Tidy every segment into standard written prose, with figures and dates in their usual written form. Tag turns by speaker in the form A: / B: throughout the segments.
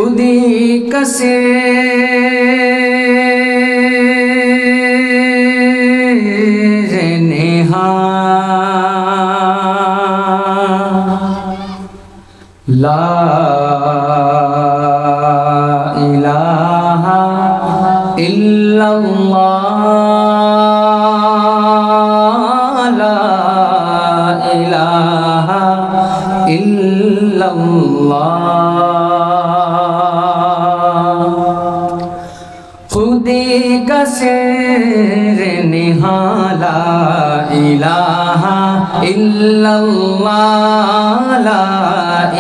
A: خودی کسے لا الہ الا اللہ لا الہ الا اللہ خودی کا سر نہاں لا الہ الا اللہ لا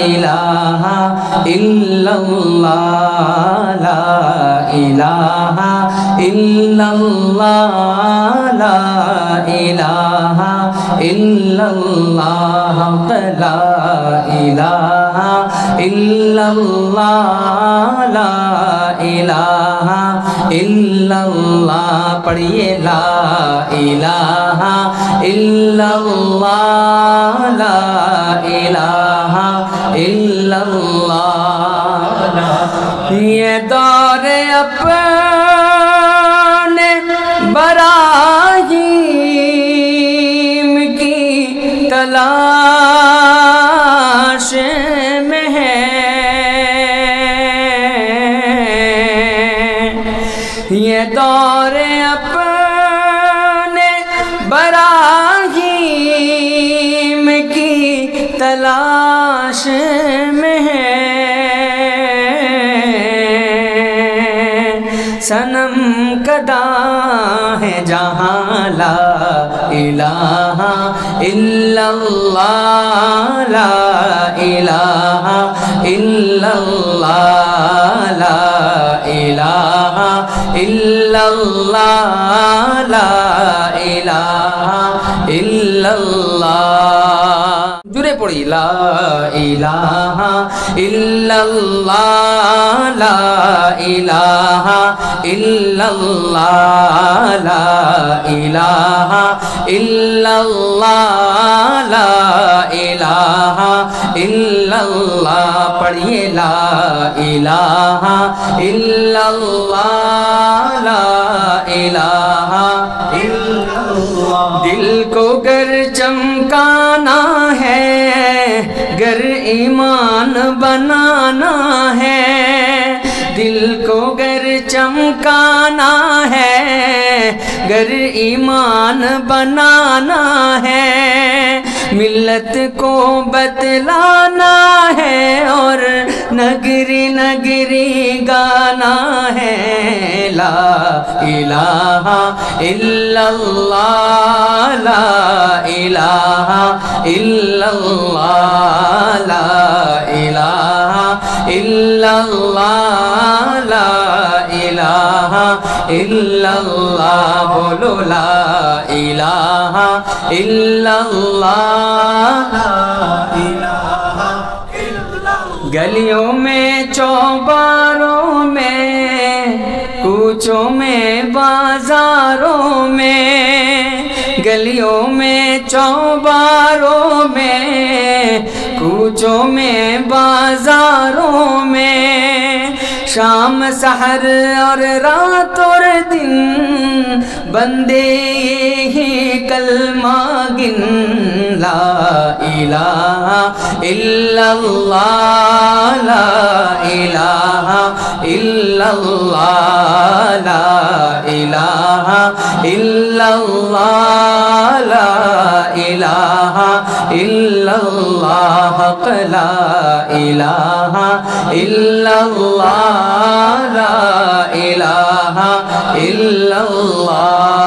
A: الہ الا اللہ لا الہ الا اللہ لا الہ الا اللہ لا الہ الا اللہ لا الہ الا اللہ پڑھیے لا الہ الا اللہ لا الہ الا اللہ یہ دور اپنے براہیم کی تلاش میں ہے یہ دور اپنے براہیم کی تلاش میں ہے صنم کدا ہے جہاں لا الہ الا اللہ لا الہ الا اللہ لا الہ الا اللہ لا الہ الا اللہ جڑے پڑھی لا الہ الا اللہ لا الہ الا اللہ لا الہ الا اللہ لا الہ الا اللہ پڑھیے لا الہ الا اللہ لا الہ الا اللہ دل کو گر چمکانا ہے گر ایمان بنانا ہے دل کو گر چمکانا ہے گر ایمان بنانا ہے ملت کو بتلانا ہے اور نگری نگری گانا ہے لا الہ الا اللہ لا الہ الا اللہ لا الہ الا اللہ لا الہ الا اللہ بولو لا الہ الا اللہ لا الہ الا اللہ گلیوں میں چوباروں میں کوچوں میں بازاروں میں گلیوں میں چوباروں میں کوچوں میں بازاروں میں شام سحر اور رات اور دن بندے یہی کلمہ گن لا الہ الا اللہ لا الہ الا اللہ لا الہ الا اللہ لا الہ الا اللہ حق لا الہ الا اللہ لا الہ الا اللہ